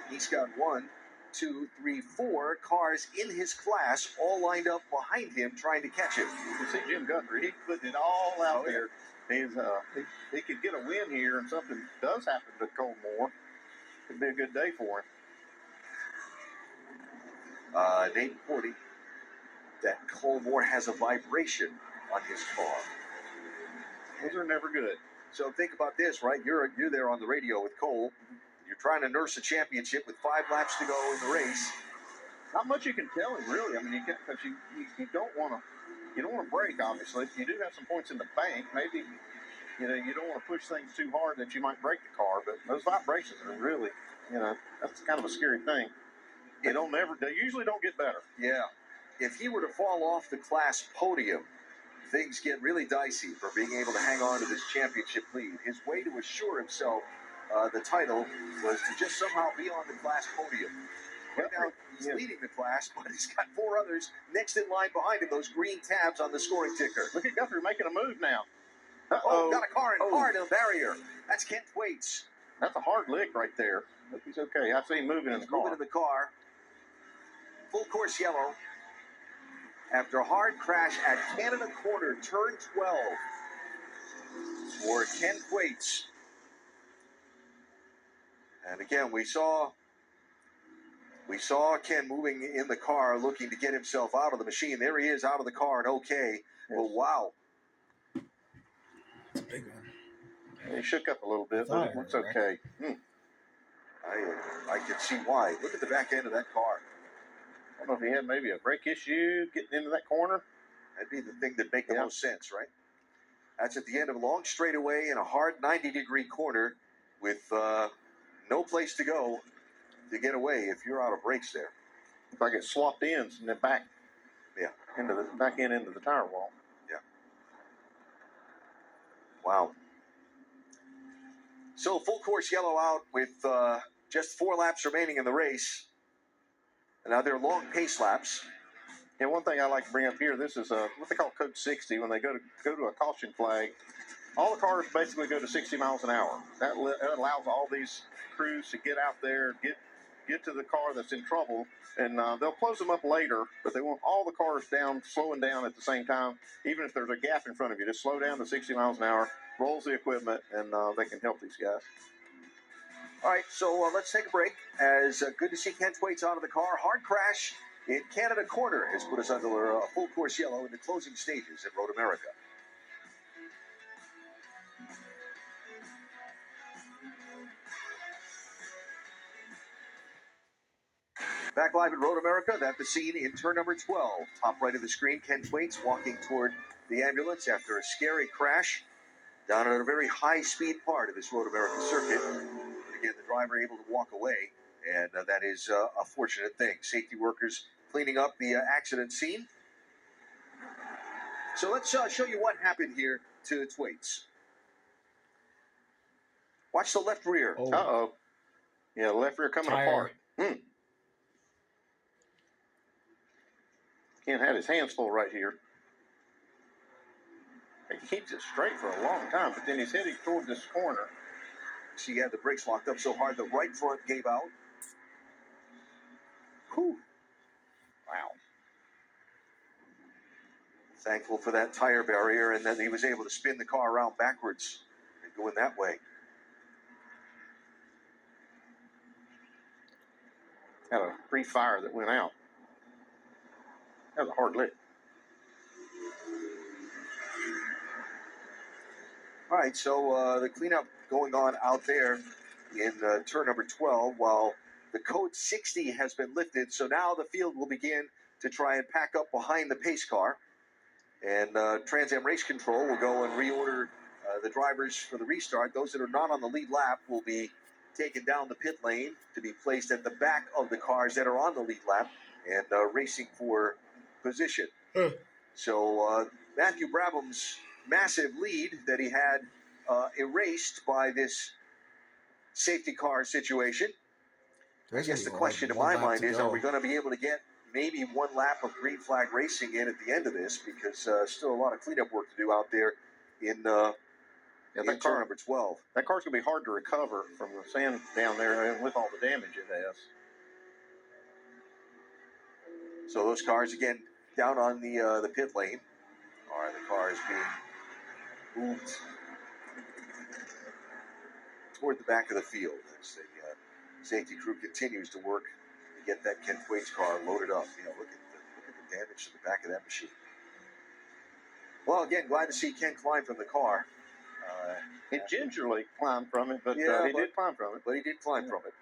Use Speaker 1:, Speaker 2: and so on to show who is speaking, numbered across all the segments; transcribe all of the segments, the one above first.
Speaker 1: He's got 1, 2, 3, 4 cars in his class all lined up behind him trying to catch him.
Speaker 2: You see Jim Guthrie, he's putting it all out there. He's he could get a win here, and something does happen to Cole Moore. Could be a good day for him.
Speaker 1: Nate reporting that Cole Moore has a vibration on his car.
Speaker 2: Those are never good.
Speaker 1: So think about this, right? You're there on the radio with Cole. You're trying to nurse a championship with 5 laps to go in the race.
Speaker 2: Not much you can tell him, really. I mean, you don't want to break. Obviously, you do have some points in the bank. Maybe you don't want to push things too hard that you might break the car. But those vibrations are really, that's kind of a scary thing. They usually don't get better.
Speaker 1: Yeah, if he were to fall off the class podium, things get really dicey for being able to hang on to this championship lead. His way to assure himself the title was to just somehow be on the class podium. Right now, he's leading the class, but he's got 4 others next in line behind him, those green tabs on the scoring ticker.
Speaker 2: Look at Guthrie making a move now.
Speaker 1: Oh, got a car in hard on the barrier. That's Kent Thwaites.
Speaker 2: That's a hard lick right there. But he's okay. I see him moving in the car.
Speaker 1: Moving in the car. Full course yellow. After a hard crash at Canada Corner, turn 12 for Kent Thwaites. And again, we saw Ken moving in the car, looking to get himself out of the machine. There he is, out of the car, and okay. Yes. Well, wow.
Speaker 3: It's a big one.
Speaker 2: He shook up a little bit, but it's okay.
Speaker 1: I can see why. Look at the back end of that car.
Speaker 2: I don't know if he had maybe a brake issue getting into that corner.
Speaker 1: That'd be the thing that make the most sense, right? That's at the end of a long straightaway in a hard 90-degree corner with no place to go to get away if you're out of brakes there.
Speaker 2: If I get swapped ends and then back, into the tire wall.
Speaker 1: Yeah. Wow. So full course yellow out with just 4 laps remaining in the race. And now they're long pace laps.
Speaker 2: And one thing I like to bring up here, this is what they call Code 60. When they go to a caution flag, all the cars basically go to 60 miles an hour. That allows all these crews to get out there, get to the car that's in trouble, and they'll close them up later, but they want all the cars slowing down at the same time. Even if there's a gap in front of you, just slow down to 60 miles an hour, rolls the equipment, and they can help these guys.
Speaker 1: All right, so let's take a break. As good to see Kent Thwaites out of the car. Hard crash in Canada Corner has put us under a full course yellow in the closing stages at Road America. Back live at Road America, that's the scene in turn number 12. Top right of the screen, Kent Thwaites walking toward the ambulance after a scary crash down at a very high-speed part of this Road America circuit. Again, the driver able to walk away, and that is a fortunate thing. Safety workers cleaning up the accident scene. So let's show you what happened here to Thwaites. Watch the left rear.
Speaker 2: Oh. Uh-oh. Yeah, the left rear coming apart. Ken had his hands full right here. He keeps it straight for a long time, but then he's heading toward this corner.
Speaker 1: He had the brakes locked up so hard the right front gave out. Whew. Wow. Thankful for that tire barrier, and then he was able to spin the car around backwards and go in that way.
Speaker 2: Had a free fire that went out. That was a hard lick.
Speaker 1: All right, so the cleanup going on out there in turn number 12 while the code 60 has been lifted. So now the field will begin to try and pack up behind the pace car. And Trans Am Race Control will go and reorder the drivers for the restart. Those that are not on the lead lap will be taken down the pit lane to be placed at the back of the cars that are on the lead lap and racing for position. So Matthew Brabham's massive lead that he had erased by this safety car situation. I guess the question in my mind is, are we going to be able to get maybe 1 lap of green flag racing in at the end of this? Because still a lot of cleanup work to do out there in
Speaker 2: Yeah,
Speaker 1: in
Speaker 2: that
Speaker 1: turn
Speaker 2: car,
Speaker 1: number 12.
Speaker 2: that car's going to be hard to recover from the sand down there and with all the damage it has.
Speaker 1: So those cars again down on the pit lane. Are the cars being moved toward the back of the field as the safety crew continues to work to get that Ken Thwaites car loaded up. Look at the damage to the back of that machine. Well, again, glad to see Ken climb from the car.
Speaker 2: He gingerly climbed from it, but he did climb from it.
Speaker 1: But he did climb from it,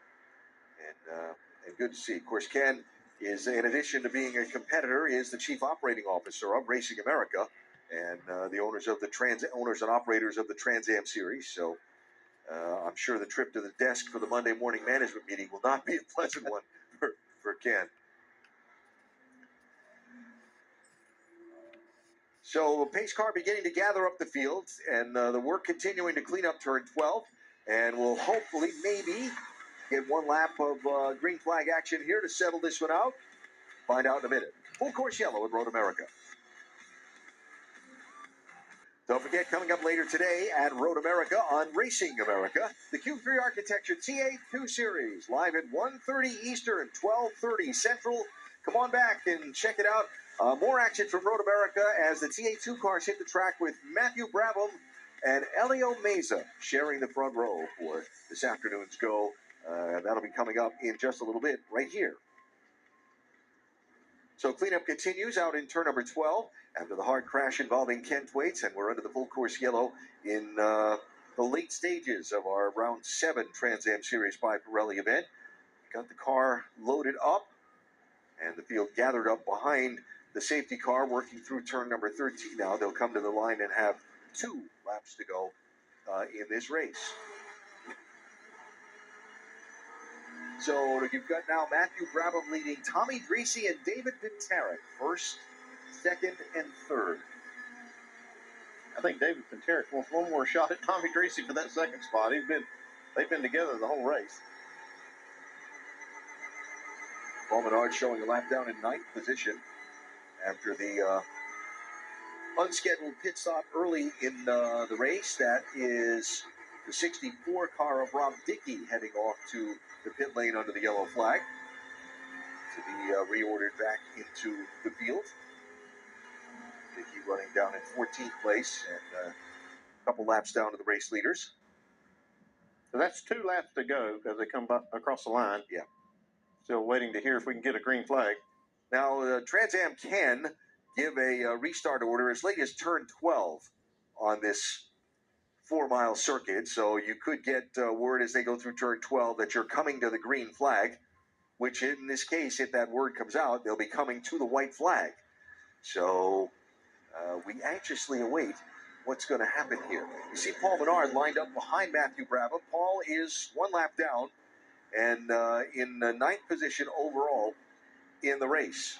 Speaker 1: and good to see. Of course, Ken is, in addition to being a competitor, is the chief operating officer of Racing America and the owners and operators of the Trans Am Series. So I'm sure the trip to the desk for the Monday morning management meeting will not be a pleasant one for Ken. So pace car beginning to gather up the field, and the work continuing to clean up turn 12, and we'll hopefully maybe get one lap of green flag action here to settle this one out. Find out in a minute. Full course yellow at Road America. Don't forget, coming up later today at Road America on Racing America, the Q3 Architecture TA2 Series, live at 1:30 Eastern, 12:30 Central. Come on back and check it out. More action from Road America as the TA2 cars hit the track with Matthew Brabham and Elio Meza sharing the front row for this afternoon's go. That'll be coming up in just a little bit right here. So cleanup continues out in turn number 12 after the hard crash involving Ken Thwaites, and we're under the full course yellow in the late stages of our round 7 Trans Am Series by Pirelli event. Got the car loaded up, and the field gathered up behind the safety car working through turn number 13 now. They'll come to the line and have 2 laps to go in this race. So you've got now Matthew Brabham leading Tommy Dreese and David Pintarek, first, second, and third.
Speaker 2: I think David Pintarek wants one more shot at Tommy Dreese for that second spot. They've been together the whole race.
Speaker 1: Paul Menard showing a lap down in 9th position after the unscheduled pit stop early in the race. That is the 64 car of Rob Dickey heading off to the pit lane under the yellow flag to be reordered back into the field. Dickey running down in 14th place and a couple laps down to the race leaders.
Speaker 2: So that's 2 laps to go as they come across the line.
Speaker 1: Yeah.
Speaker 2: Still waiting to hear if we can get a green flag.
Speaker 1: Now, Trans Am can give a restart order as late as turn 12 on this 4-mile circuit. So you could get word as they go through turn 12 that you're coming to the green flag, which in this case, if that word comes out, they'll be coming to the white flag. So we anxiously await what's going to happen here. You see Paul Menard lined up behind Matthew Brabham. Paul is 1 lap down and in 9th position overall in the race.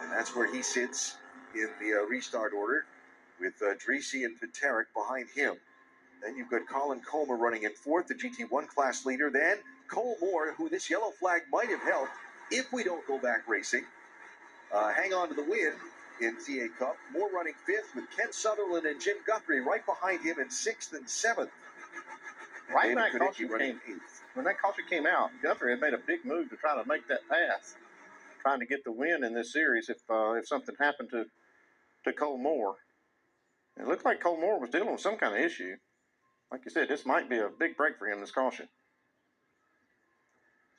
Speaker 1: And that's where he sits in the restart order with Dreese and Pintarek behind him. Then you've got Colin Comer running in 4th, the GT1 class leader. Then Cole Moore, who this yellow flag might have helped if we don't go back racing. Hang on to the win in TA Cup. Moore running 5th with Ken Sutherland and Jim Guthrie right behind him in 6th and 7th.
Speaker 2: Right when that caution came out, Guthrie had made a big move to try to make that pass, trying to get the win in this series if something happened to Cole Moore. And it looked like Cole Moore was dealing with some kind of issue. Like you said, this might be a big break for him, this caution.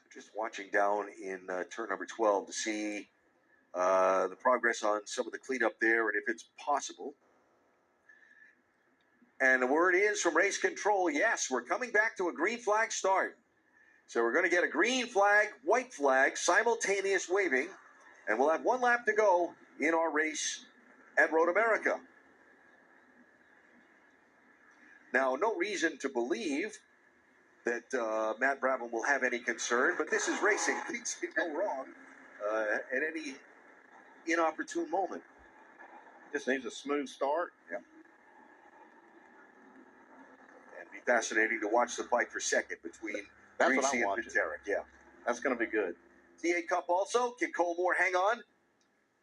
Speaker 1: So just watching down in turn number 12 to see the progress on some of the cleanup there and if it's possible. And the word is from race control, yes, we're coming back to a green flag start. So we're going to get a green flag, white flag, simultaneous waving, and we'll have 1 lap to go in our race at Road America. Now, no reason to believe that Matt Brabham will have any concern, but this is racing. Things can go wrong at any inopportune moment.
Speaker 2: Just needs a smooth start.
Speaker 1: Yeah. And be fascinating to watch the fight for second between Dreese and Pintarek. Yeah.
Speaker 2: That's going to be good.
Speaker 1: TA Cup also. Can Cole Moore hang on?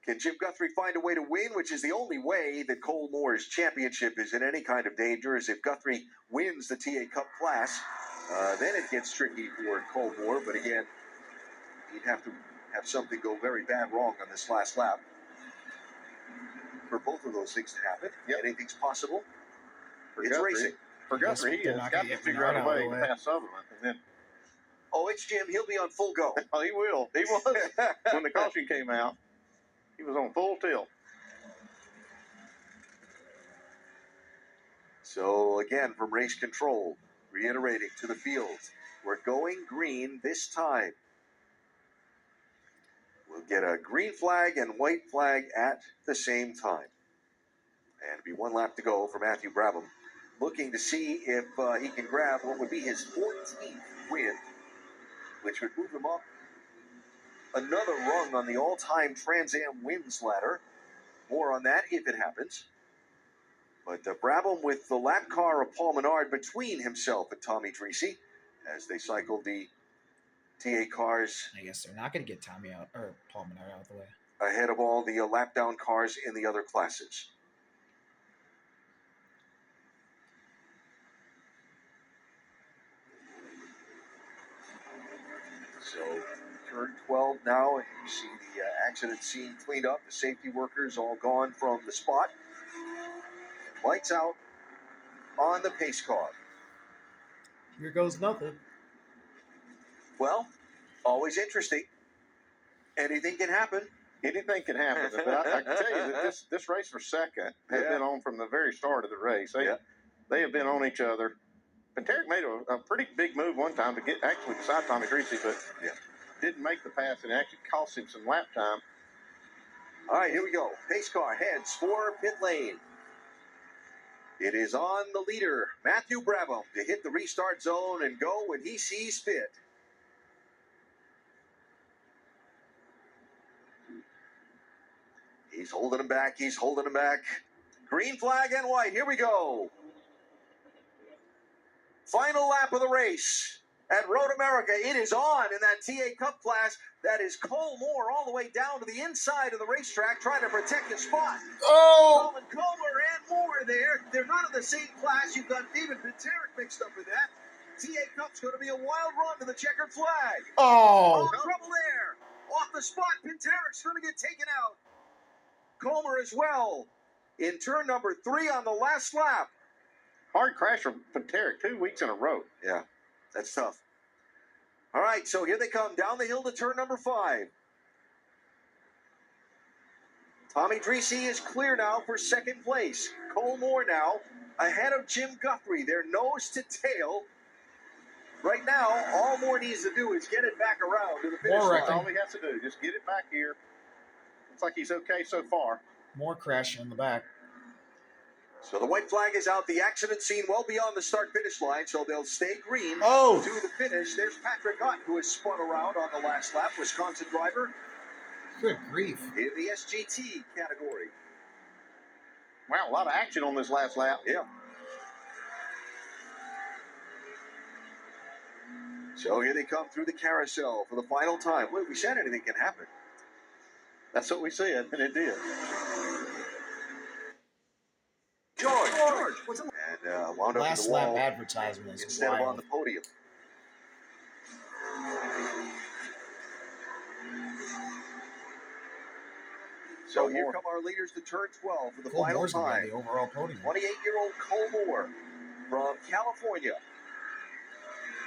Speaker 1: Can Jim Guthrie find a way to win, which is the only way that Cole Moore's championship is in any kind of danger, is if Guthrie wins the TA Cup class. Then it gets tricky for Cole Moore, but again, he'd have to have something go very bad wrong on this last lap for both of those things to happen.
Speaker 2: Yep.
Speaker 1: Anything's possible. It's
Speaker 2: Guthrie.
Speaker 1: racing.
Speaker 2: For Guthrie, he
Speaker 3: they're
Speaker 2: has
Speaker 3: not
Speaker 2: got
Speaker 3: gonna
Speaker 2: to
Speaker 3: get
Speaker 2: figure out
Speaker 3: Menard
Speaker 2: a
Speaker 3: out of
Speaker 2: way
Speaker 3: the
Speaker 2: to
Speaker 3: way.
Speaker 2: pass Sutherland. And then,
Speaker 1: Oh, it's Jim. He'll be on full go.
Speaker 2: oh, he will. He was. When the caution came out, he was on full tilt.
Speaker 1: So again, from race control, reiterating to the field, we're going green this time. We'll get a green flag and white flag at the same time. And it'll be one lap to go for Matthew Brabham, looking to see if he can grab what would be his 14th win, which would move him up another rung on the all-time Trans Am wins ladder. More on that if it happens. But Brabham with the lap car of Paul Menard between himself and Tommy Dreese as they cycled the TA cars
Speaker 3: I guess they're not going to get Tommy out or Paul Menard out of the way.
Speaker 1: ahead of all the lap down cars in the other classes. So turn 12 now, and you see the accident scene cleaned up. The safety workers all gone from the spot. Lights out on the pace car.
Speaker 3: Here goes nothing.
Speaker 1: Well, always interesting. Anything can happen.
Speaker 2: Anything can happen. But I can tell you that this race for second has been on from the very start of the race. They have been on each other. Pinteric made a pretty big move one time to get actually beside Tommy Dreese, but didn't make the pass and actually cost him some lap time.
Speaker 1: All right, here we go. Pace car heads for pit lane. It is on the leader, Matthew Brabham, to hit the restart zone and go when he sees fit. He's holding him back. He's holding him back. Green flag and white. Here we go. Final lap of the race at Road America. It is on in that TA Cup class. That is Cole Moore all the way down to the inside of the racetrack trying to protect his spot.
Speaker 3: Oh!
Speaker 1: Colin Comer and Moore there. They're not in the same class. You've got David Pinteric mixed up with that. TA Cup's going to be a wild run to the checkered flag.
Speaker 3: Oh!
Speaker 1: Trouble there. Off the spot. Pinteric's going to get taken out. Comer as well in turn number 3 on the last lap.
Speaker 2: Hard crash from Pinteric 2 weeks in a row.
Speaker 1: Yeah, that's tough. All right, so here they come down the hill to turn number 5. Tommy Dreese is clear now for second place. Cole Moore now ahead of Jim Guthrie. They're nose to tail. Right now, all Moore needs to do is get it back around to the finish
Speaker 3: Moore
Speaker 1: line.
Speaker 2: That's all he has to do. Just get it back here. Looks like he's okay so far.
Speaker 3: More crashing in the back.
Speaker 1: So the white flag is out. The accident scene well beyond the start-finish line, so they'll stay green
Speaker 3: Oh!
Speaker 1: to the finish. There's Patrick Hutt, who has spun around on the last lap, Wisconsin driver
Speaker 3: Good grief.
Speaker 1: in the SGT category.
Speaker 2: Wow, a lot of action on this last lap.
Speaker 1: Yeah. So here they come through the carousel for the final time. Well, we said anything can happen.
Speaker 2: That's what we said, and it did.
Speaker 1: George, what's up? And wound up in
Speaker 3: Last
Speaker 1: the
Speaker 3: lap
Speaker 1: wall
Speaker 3: advertisement is
Speaker 1: instead of on
Speaker 3: wild.
Speaker 1: the podium. So
Speaker 2: Cole
Speaker 1: here
Speaker 2: Moore.
Speaker 1: come our leaders to turn 12 for the
Speaker 3: Cole
Speaker 1: final
Speaker 3: Moore's going to
Speaker 1: time.
Speaker 3: be on the overall podium.
Speaker 1: 28-year-old Cole Moore from California,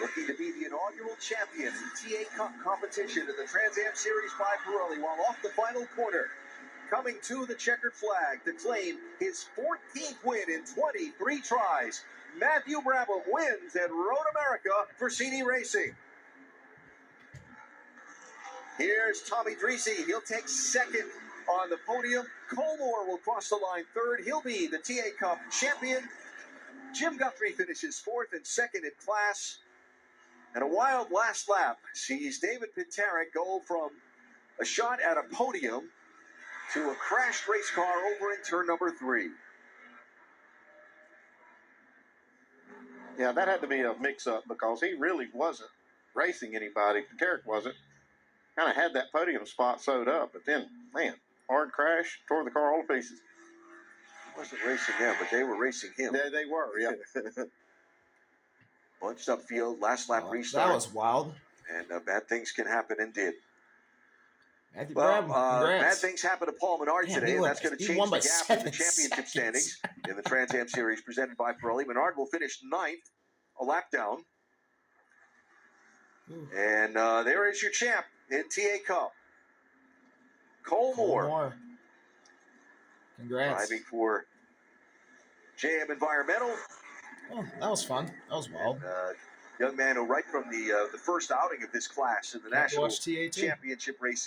Speaker 1: looking to be the inaugural champion in TA Cup competition in the Trans Am Series by Pirelli, while off the final corner, coming to the checkered flag to claim his 14th win in 23 tries. Matthew Brabham wins at Road America for CD Racing. Here's Tommy Dreese. He'll take second on the podium. Cole Moore will cross the line third. He'll be the TA Cup champion. Jim Guthrie finishes fourth and second in class. And a wild last lap sees David Pinteric go from a shot at a podium to a crashed race car over in turn number 3.
Speaker 2: Yeah, that had to be a mix-up because he really wasn't racing anybody. Pinteric wasn't. Kind of had that podium spot sewed up, but then, man, Hard crash, tore the car all to pieces.
Speaker 1: He wasn't racing them, but they were racing him.
Speaker 2: They were, yeah.
Speaker 1: Bunched up field, last lap
Speaker 3: Oh,
Speaker 1: restart.
Speaker 3: that was wild.
Speaker 1: And bad things can happen and did.
Speaker 3: Matthew
Speaker 1: Well,
Speaker 3: Brabham,
Speaker 1: bad
Speaker 3: congrats.
Speaker 1: things happen to Paul Menard
Speaker 3: Damn,
Speaker 1: today,
Speaker 3: he
Speaker 1: and
Speaker 3: won-
Speaker 1: that's going to
Speaker 3: he
Speaker 1: change
Speaker 3: won
Speaker 1: the
Speaker 3: by
Speaker 1: gap in the
Speaker 3: 7
Speaker 1: championship
Speaker 3: seconds.
Speaker 1: standings in the Trans Am Series presented by Pirelli. Menard will finish 9th, a lap down.
Speaker 3: Ooh.
Speaker 1: And there is your champ in TA Cup. Cole Moore,
Speaker 3: Moore. Congrats.
Speaker 1: driving for JM Environmental.
Speaker 3: Oh, that was fun. That was wild.
Speaker 1: Young man who right from the first outing of this class in the
Speaker 3: Got to
Speaker 1: national
Speaker 3: watch TA too.
Speaker 1: championship races